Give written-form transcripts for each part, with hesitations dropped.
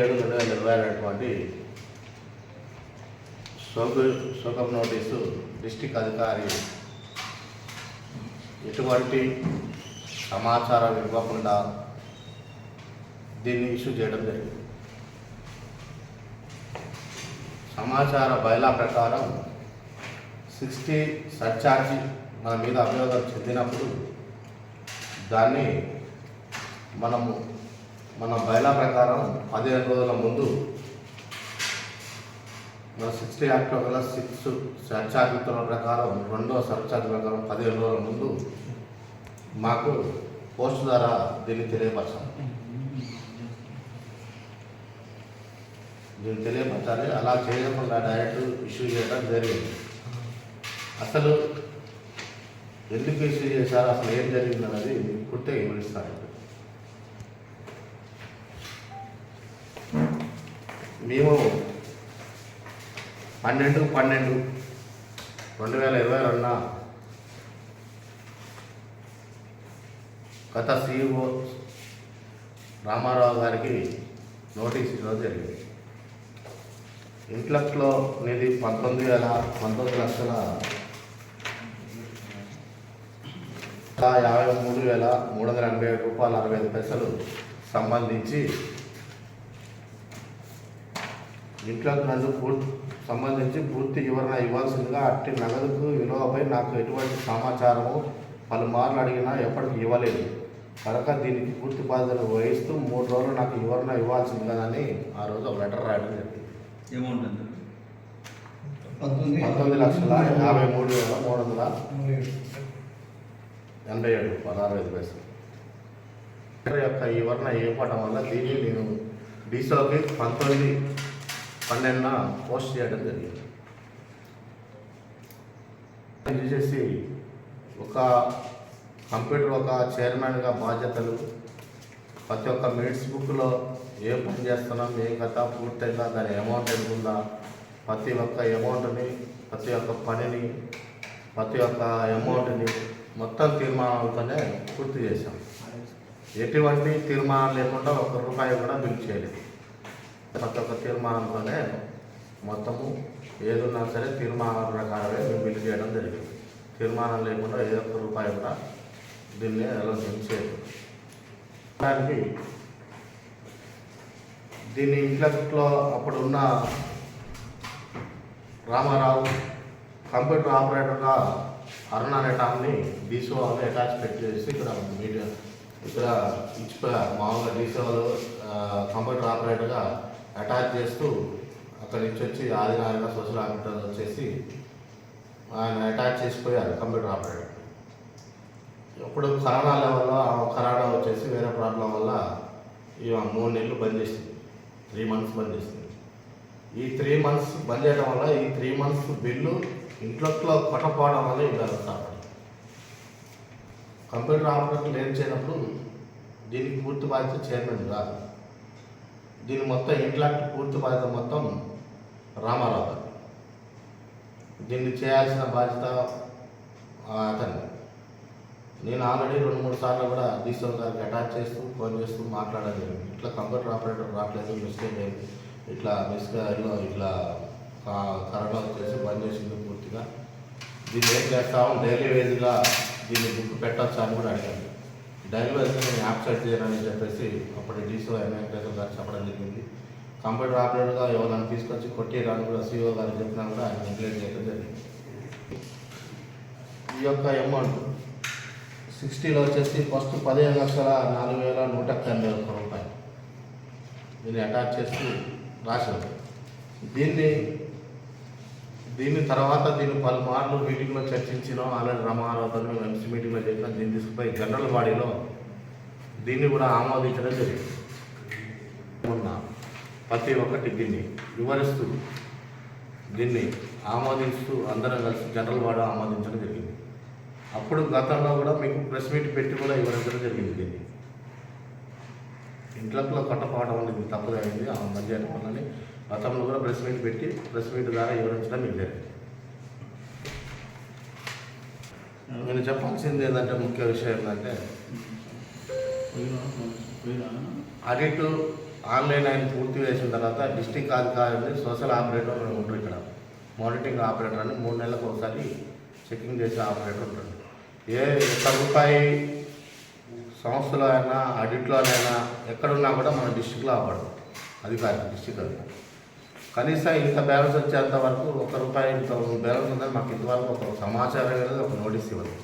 2020 అనేటువంటి సోకం notice district అధికారి ఎటువంటి సమాచారం ఇవ్వకుండా దీన్ని ఇష్యూ చేయడం జరిగింది. సమాచార బైలా ప్రకారం 60 సర్చార్జీ మన మీద అభియోగం చెందినప్పుడు దాన్ని మన బైలా ప్రకారం 15 రోజుల ముందు మన 60 యాక్ట్ 6 సర్చార్జ్ ఉత్తర్వుల ప్రకారం రెండో సర్చార్జ్ ప్రకారం 15 రోజుల ముందు మాకు పోస్ట్ ద్వారా దీన్ని తెలియపరచాలి. అలా చేయకుండా డైరెక్ట్ ఇష్యూ చేయడం జరిగింది. అసలు ఎందుకు ఇష్యూ చేశారు, అసలు ఏం జరిగిందన్నది పూర్తిగా వివరిస్తాను. మేము 12/12/2022 గత CEO రామారావు గారికి నోటీస్ ఇవ్వడం జరిగింది. ఇంట్లెక్ట్లో నిధి 19,53,387 రూపాయలు 65 పైసలు సంబంధించి ఇంట్లో నన్ను సంబంధించి పూర్తి వివరణ ఇవ్వాల్సిందిగా అట్టి నగదుకు విలువపై నాకు ఎటువంటి సమాచారము పలుమార్లు అడిగినా ఎప్పటికీ ఇవ్వలేదు కనుక దీనికి పూర్తి బాధ్యతలు వహిస్తూ 3 రోజులు నాకు వివరణ ఇవ్వాల్సిందిగానని ఆ రోజు ఒక లెటర్ రాయడం జరిగింది. 19,53,387 65 పైసలు యొక్క వివరణ ఇవ్వడం వల్ల దీన్ని నేను డీసోకి 19/12 పోస్ట్ చేయడం జరిగింది. చేసి ఒక కంప్యూటర్ ఒక చైర్మన్గా బాధ్యతలు ప్రతి ఒక్క మినిట్స్ బుక్లో ఏం పని చేస్తున్నాం, ఏం కథ పూర్తిగా దాని అమౌంట్ ఎంత ఉందా, ప్రతి ఒక్క అమౌంట్ని, ప్రతి ఒక్క పనిని, ప్రతి ఒక్క అమౌంట్ని మొత్తం తీర్మానాలతోనే పూర్తి చేశాం. ఎటువంటి తీర్మానం లేకుండా ₹1 కూడా బిల్ చేయలేదు. ప్రతి ఒక్క తీర్మానంతోనే మొత్తము ఏదున్నా సరే తీర్మానాల ప్రకారమే మేము బిల్ చేయడం జరిగింది. తీర్మానం లేకుండా ఏ ₹1 కూడా దీన్ని అలౌన్స్ చేయలేదు. దానికి దీన్ని ఇంట్లో అప్పుడు ఉన్న రామారావు కంప్యూటర్ ఆపరేటర్గా అరుణ నెటాన్ని డీసోని అటాచ్ పెట్టేసి ఇక్కడ ఇచ్చిపోయారు. మామూలుగా డీసోలో కంప్యూటర్ ఆపరేటర్గా అటాచ్ చేస్తూ అక్కడి నుంచి వచ్చి ఆదినారాయణ సోషల్ ఆపరేటర్ వచ్చేసి ఆయన అటాచ్ చేసిపోయారు కంప్యూటర్ ఆపరేటర్. ఇప్పుడు కరోనా లెవెల్లో కరోనా వచ్చేసి వేరే ప్రాబ్లం వల్ల 3 నెలలు బంద్ చేసింది, 3 months బంద్ చేసింది. ఈ 3 months బంద్ చేయడం వల్ల ఈ 3 months బిల్లు ఇంట్లో కొట్టపోవడం వల్ల ఇలా సాపడి కంప్యూటర్ ఆపరేటర్లు ఏం చేయనప్పుడు దీనికి పూర్తి బాధ్యత చైర్మన్ కాదు. దీని మొత్తం ఇంట్లాక్ట్ పూర్తి బాధ్యత మొత్తం రామారావు గారు. దీన్ని చేయాల్సిన బాధ్యత అతను. నేను ఆల్రెడీ 2-3 సార్లు కూడా డీసీ గారికి అటాచ్ చేస్తూ ఫోన్ చేస్తూ మాట్లాడాలి. ఇట్లా కంప్యూటర్ ఆపరేటర్ రావట్లేదు, మిస్టేక్ అయింది, ఇట్లా కరోనా వచ్చేసి బంద్ చేసింది పూర్తిగా. దీన్ని ఏం చేస్తాము, డైలీ వేజ్గా దీన్ని బుక్ పెట్టచ్చు అని కూడా అడిగాను. డైలీ వేజ్గా నేను యాప్ సెట్ చేయాలని చెప్పేసి అప్పుడు డీసీ వెంకటేశ్వర గారు చెప్పడం జరిగింది. కంప్యూటర్ ఆపరేటర్గా ఎవరైనా తీసుకొచ్చి కొట్టేయడానికి కూడా CEO గారికి చెప్పినా కూడా ఆయన నెగ్లెక్ట్ చేయడం జరిగింది. ఈ యొక్క అమౌంట్ 60లో వచ్చేసి ఫస్ట్ 15,04,191 రూపాయలు దీన్ని అటాచ్ చేస్తూ రాశారు. దీన్ని తర్వాత దీన్ని పలుమార్లు మీటింగ్లో చర్చించినాం. ఆల్రెడీ రామారావుతో ఎంసీ మీటింగ్లో చెప్పినా దీన్ని తీసుకుపోయి జనరల్ బాడీలో దీన్ని కూడా ఆమోదించడం జరిగింది. ప్రతి ఒక్కటి దీన్ని వివరిస్తూ దీన్ని ఆమోదిస్తూ అందరం కలిసి జనరల్ బాడీ ఆమోదించడం జరిగింది. అప్పుడు గతంలో కూడా మీకు ప్రెస్ మీట్ పెట్టి కూడా వివరించడం జరిగింది. దీన్ని ఇంట్లో కట్టపోవడం అనేది తప్పదైంది ఆ మధ్య వల్లని గతంలో కూడా ప్రెస్ మీట్ పెట్టి ప్రెస్ మీట్ ద్వారా వివరించడం మీకు జరిగింది. నేను చెప్పాల్సింది ఏంటంటే ముఖ్య విషయం ఏంటంటే ఆడిట్ ఆన్లైన్ ఆయన పూర్తి చేసిన తర్వాత డిస్టిక్ అధికారి సోషల్ ఆపరేటర్ ఉంటారు ఇక్కడ, మానిటరింగ్ ఆపరేటర్ అని 3 నెలలకు ఒకసారి చెకింగ్ చేసే ఆపరేటర్ ఉంటాడు. ఒక్క రూపాయి సంస్థలో అయినా ఆడిట్లోనైనా ఎక్కడున్నా కూడా మన డిస్టిక్లో అవ్వడు అధికారి, డిస్టిక్ అధికారి. కనీసం ఇంత బ్యాలెన్స్ వచ్చేంత వరకు ₹1 ఇంత బ్యాలెన్స్ ఉందని మాకు ఇంతవరకు ఒక సమాచారం అనేది ఒక నోటీస్ ఇవ్వదు.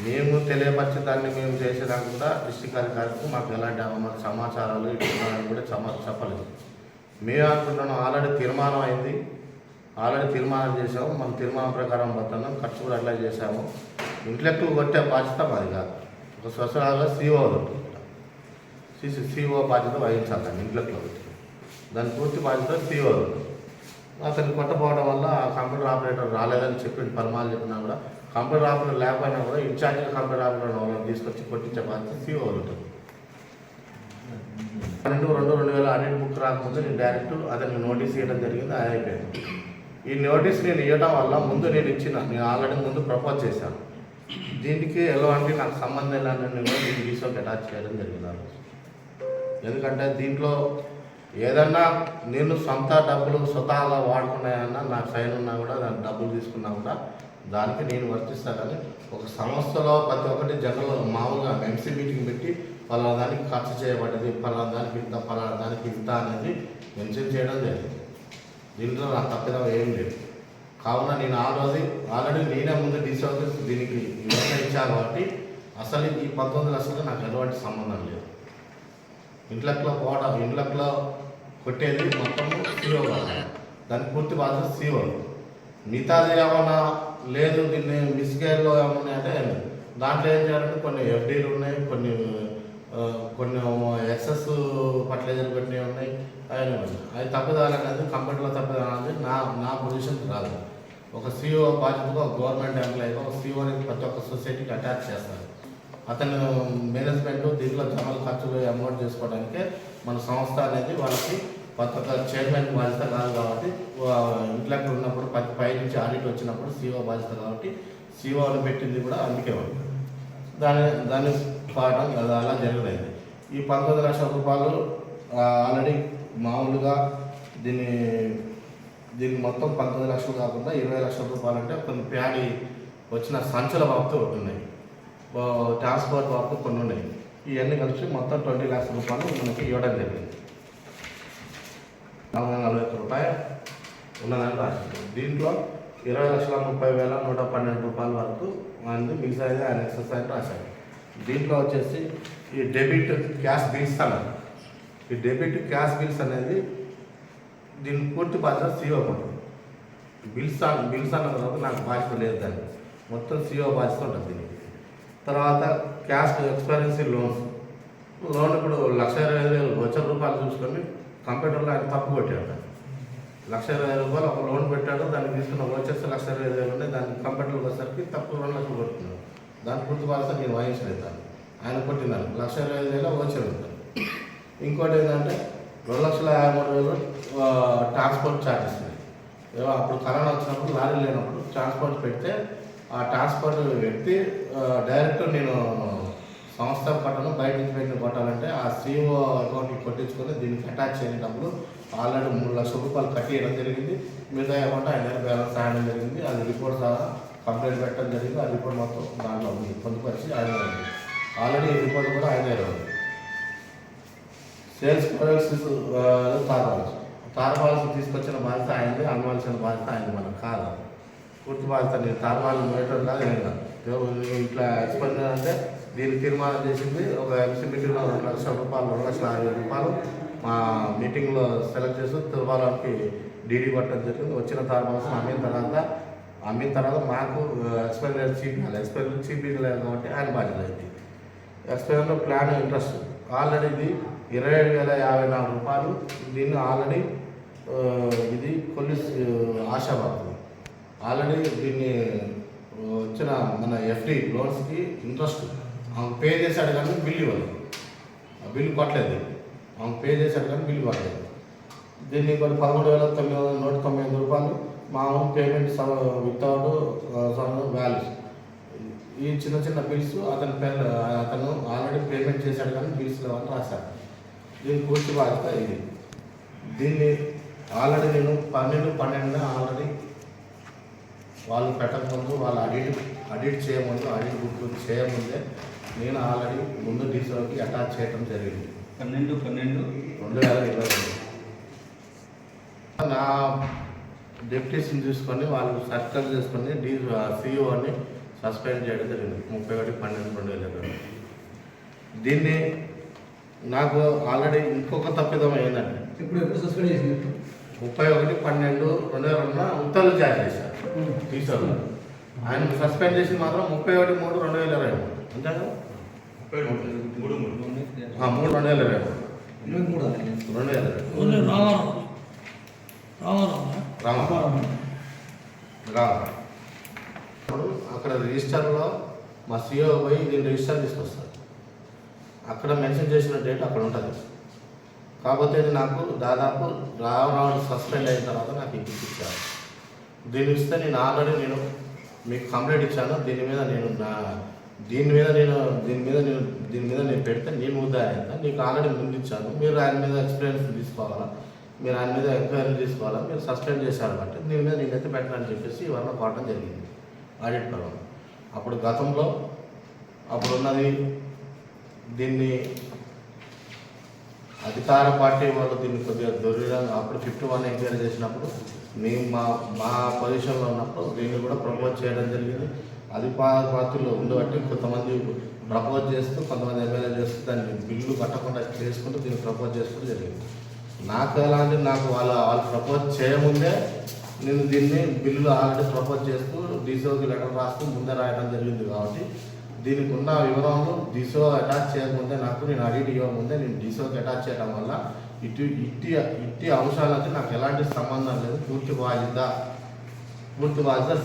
మేము తెలియపరిచే దాన్ని మేము చేసేదానికి కూడా డిస్టిక్ అధికారికి మాకు ఎలాంటి మాకు సమాచారాలు ఇస్తున్నారని కూడా చెప్పలేదు. మేము అనుకుంటున్నాం ఆల్రెడీ తీర్మానం అయింది, ఆల్రెడీ తీర్మానం చేసాము, మన తీర్మానం ప్రకారం పోతున్నాం, ఖర్చు కూడా అట్లా చేసాము. ఇంటలెక్టివ్ కొట్టే బాధ్యత మాది కాదు, ఒక స్వచ్ఛంగా సిఓ సిఓ బాధ్యత వహించాలి. దాన్ని ఇంటలెక్టివ్ కొట్టి దాని పూర్తి బాధ్యత సిఓ. అతన్ని కొట్టపోవడం వల్ల కంప్యూటర్ ఆపరేటర్ రాలేదని చెప్పి పరమాలు చెప్పినా కూడా, కంప్యూటర్ ఆపరేటర్ లేకపోయినా కూడా ఇన్ఛార్జ్ కంప్యూటర్ ఆపరేటర్ వాళ్ళని తీసుకొచ్చి కొట్టించే బాధ్యత సిఓ ఉంటుంది. 12/2/2000 ఆడిట్ బుక్ రాకముందు నేను డైరెక్ట్ అతనికి నోటీస్ ఇవ్వడం జరిగింది, అది అయిపోయింది. ఈ నోటీస్ నేను ఇవ్వడం వల్ల ముందు నేను ఆల్రెడీ ముందు ప్రపోజ్ చేశాను. దీనికి ఎలాంటి నాకు సంబంధం లేని కూడా దీన్ని తీసుకొని అటాచ్ చేయడం జరిగింది. ఎందుకంటే దీంట్లో ఏదన్నా నేను సొంత డబ్బులు స్వతహాగా వాడుకున్నాయన్నా నాకు సైన్ ఉన్నా కూడా దాని డబ్బులు తీసుకున్నా కూడా దానికి నేను వర్తిస్తా. కానీ ఒక సంస్థలో ప్రతి ఒక్కటి జనరల్ మామూలుగా ఎంసీ మీటింగ్ పెట్టి పలానా దానికి ఖర్చు చేయబడ్డది, పలానా దానికి ఇంత, పలానా దానికి ఇంత అనేది మెన్షన్ చేయడం జరిగింది. దీంట్లో నాకు తప్పిదం ఏం లేదు. కావున నేను ఆల్రెడీ నేనే ముందు డిసౌకర్స్ దీనికి ఇవన్నీ ఇచ్చాను కాబట్టి అసలు ఈ 19 లక్షలు నాకు ఎటువంటి సంబంధం లేదు. ఇంట్లోకి కొట్టేది మొత్తం సిఓ కాదు, దానికి పూర్తి బాధ్యత సిఓ. మిగతాది ఏమన్నా లేదు దీన్ని మిస్కేర్లో ఏమన్నా అంటే దాంట్లో ఏం చేయాలంటే కొన్ని ఎఫ్డీలు ఉన్నాయి, కొన్ని ఎక్సెస్ ఫర్టిలైజర్ పెట్టినవి ఉన్నాయి. అవి తప్పుదాలనేది కంప్యూటర్లో తప్పుదాలనేది నా పొజిషన్ రాదు. ఒక సిఓ బాధ్యతగా ఒక గవర్నమెంట్ ఎంప్లాయీగా ఒక సిఓని ప్రతి ఒక్క సొసైటీకి అటాచ్ చేస్తారు. అతను మేనేజ్మెంట్ దీంట్లో జమల ఖర్చులు అమౌంట్ చేసుకోవడానికే మన సంస్థ అనేది వాళ్ళకి ప్రతి ఒక్క చైర్మన్ బాధ్యత కాదు. కాబట్టి ఇంట్లోకి ఉన్నప్పుడు పై నుంచి ఆడిట్ వచ్చినప్పుడు సిఓ బాధ్యత కాబట్టి సిఓని పెట్టింది కూడా అందుకే ఉంది. దాన్ని పాడడం అలా జరగలేదు. ఈ 19 లక్షల రూపాయలు ఆల్రెడీ మామూలుగా దీన్ని మొత్తం 19 లక్షలు కాకుండా 20 లక్షల రూపాయలు అంటే కొన్ని ప్యాడీ వచ్చిన సంచుల బాబుతో ఉన్నాయి, ట్రాన్స్పోర్ట్ బాబుతో కొన్ని ఉన్నాయి. ఇవన్నీ కలిసి మొత్తం 20 లక్షల రూపాయలు మనకి ఇవ్వడం జరిగింది. 440 రూపాయలు ఉన్నదని రాసింది. దీంట్లో 20,30,112 రూపాయల వరకు అంది మిగతాది ఆయన ఎక్సర్సైజ్ రాశాడు. దీంట్లో వచ్చేసి ఈ డెబిట్ క్యాష్ బిల్స్ అన్నారు. ఈ డెబిట్ క్యాష్ బిల్స్ అనేది దీని పూర్తి బాధ్యత సిఓ ఉంటుంది. బిల్స్ అన్న తర్వాత నాకు బాధ్యత లేదు, దాన్ని మొత్తం సిఓ బాధ్యత ఉంటుంది దీనికి. తర్వాత క్యాష్ ఎక్స్పీరియన్సీ లోన్ ఇప్పుడు 1,20,000 రూపాయలు చూసుకొని కంప్యూటర్లో ఆయన తప్పు కొట్టాడు. 1,20,000 ఒక లోన్ పెట్టాడు, దానికి తీసుకున్న వచ్చేసి 1,20,000 ఉన్నాయి. దానికి కంప్యూటర్కి వచ్చేసరికి తప్పు 2 లక్షలు కొడుతున్నాడు. దాని పూర్తి బాధ్యత నేను వహించలేదు. ఆయన కొట్టినాను 1,20,000 వచ్చేది ఉంటుంది. ఇంకోటి ఏంటంటే 2,53,000 ట్రాన్స్పోర్ట్ ఛార్జెస్. అప్పుడు కరోనా వచ్చినప్పుడు లారీ లేనప్పుడు ట్రాన్స్పోర్ట్ పెడితే ఆ ట్రాన్స్పోర్ట్ వ్యక్తి డైరెక్ట్ నేను సంస్థ కొట్టను, బయట నుంచి పెట్టిన కొట్టాలంటే ఆ సిఓ అకౌంట్కి కొట్టించుకొని దీనికి అటాచ్ చేయని డబ్బులు ఆల్రెడీ 3 లక్షల రూపాయలు కట్టియడం జరిగింది. మిగతా అమౌంట్ ఆయన బ్యాలెన్స్ రాయడం జరిగింది. అది రిపోర్ట్ సహా కంప్లైంట్ పెట్టడం జరిగింది. ఆ రిపోర్ట్ మొత్తం దాంట్లో ఉంది, పొందుపరిచి ఆయన ఆల్రెడీ ఈ రిపోర్ట్ కూడా ఆయన ఉంది. సేల్స్ ప్రొడక్ట్స్ తారపాలసీ తీసుకొచ్చిన బాధ్యత ఆయనది, అమ్మవలసిన బాధ్యత ఆయన మనకు కాదు. పూర్తి బాధ్యత నేను తారపాలు వేయటం కాదు, నేను కాదు. ఇట్లా ఎక్స్పెండిచర్ అంటే దీనికి తీర్మానం చేసింది ఒక ఎంసీ మీటింగ్లో 2 లక్షల రూపాయలు, 2,50,000 రూపాయలు మా మీటింగ్లో సెలెక్ట్ చేసి తిరుమలకి డీడీ కొట్టడం జరిగింది. వచ్చిన తారపాలసీ అమ్మిన తర్వాత మాకు ఎక్స్పెండిచర్ చీపీ లేదు కాబట్టి ఆయన బాధ్యత అయింది. ఎక్స్పెండిచర్లో ప్లాన్ ఇంట్రెస్ట్ ఆల్రెడీ ఇది 27,054 రూపాయలు. దీన్ని ఆల్రెడీ ఇది కొన్ని ఆశాబాద్ ఆల్రెడీ దీన్ని వచ్చిన మన ఎఫ్డి లోన్స్కి ఇంట్రెస్ట్ ఆమె పే చేశాడు కానీ బిల్లు ఇవ్వలేదు, బిల్లు కొట్టలేదు. ఆమె పే చేశాడు కానీ బిల్లు కొట్టలేదు. దీన్ని కొన్ని 13,998 రూపాయలు మామూలు పేమెంట్ వితౌట్ వాల్యూస్. ఈ చిన్న బిల్స్ అతను ఆల్రెడీ పేమెంట్ చేశాడు కానీ బిల్స్ లేవని రాశాడు. దీని పూర్తి బాధ్యత ఇది. దీన్ని ఆల్రెడీ నేను 12 ఆల్రెడీ వాళ్ళు పెట్టకముందు, వాళ్ళు అడిట్ చేయముందు, అడిట్ బుక్ చేయముందే నేను ఆల్రెడీ ముందు డీసీఓకి అటాచ్ చేయడం జరిగింది. 12/12/2022 నా డెప్యూటీస్ని తీసుకొని వాళ్ళు సర్కల్ చేసుకొని సిఇఓని సస్పెండ్ చేయడం జరిగింది 31/12/2022. దీన్ని నాకు ఆల్రెడీ ఇంకొక తప్పిదం ఏంటంటే ఎప్పుడు సస్పెండ్ చేసింది 31/12/2022 ఉత్తర్వులు జారీ చేశారు టీచర్లు. ఆయన సస్పెండ్ చేసి మాత్రం 31/3/2022 అంతే కదా, 3/2022 అక్కడ రిజిస్టర్లో మా సిఓ పోయి దీన్ని రిజిస్టర్ తీసుకొస్తారు. అక్కడ మెన్షన్ చేసిన డేట్ అక్కడ ఉంటుంది. కాకపోతే ఇది నాకు దాదాపు రావడం సస్పెండ్ అయిన తర్వాత నాకు ఇచ్చారు. దీన్ని ఇస్తే నేను ఆల్రెడీ మీకు కంప్లైంట్ ఇచ్చాను. దీని మీద నేను పెడితే నేను ముద్దాయంత నీకు ఆల్రెడీ ముందు ఇచ్చాను. మీరు ఆయన మీద ఎక్స్పీరియన్స్ తీసుకోవాలా, మీరు ఆయన మీద ఎంక్వైరీ తీసుకోవాలా, మీరు సస్పెండ్ చేశారు కాబట్టి దీని మీద నేనైతే పెట్టాలని చెప్పేసి ఇవన్నీ కోవడం జరిగింది ఆడిట్ పరంగా. అప్పుడు గతంలో అప్పుడున్నది దీన్ని అధికార పార్టీ వాళ్ళు దీన్ని కొద్దిగా దొరికంగా అప్పుడు 51 ఎంక్వైరీ చేసినప్పుడు మేము మా పొజిషన్లో ఉన్నప్పుడు దీన్ని కూడా ప్రపోజ్ చేయడం జరిగింది. అధికార పార్టీలో ఉండబట్టి కొంతమంది ప్రపోజ్ చేస్తూ, కొంతమంది ఎమ్మెల్యే చేస్తూ దాన్ని బిల్లు కట్టకుండా చేసుకుంటూ దీన్ని ప్రపోజ్ చేసుకుంటూ జరిగింది. నాకు వాళ్ళు ప్రపోజ్ చేయముందే నేను దీన్ని బిల్లులు ఆల్రెడీ ప్రపోజ్ చేస్తూ డీసీఓకి లెటర్ రాస్తూ ముందే రాయడం జరిగింది. కాబట్టి దీనికి ఉన్న వివరాలు డీసీఓ అటాచ్ చేయకముందే నేను అడిగి ఇవ్వకముందే నేను డీసీఓకి అటాచ్ చేయడం వల్ల ఇట్టి అంశాలకి నాకు ఎలాంటి సంబంధం లేదు. పూర్తి బాధ్యత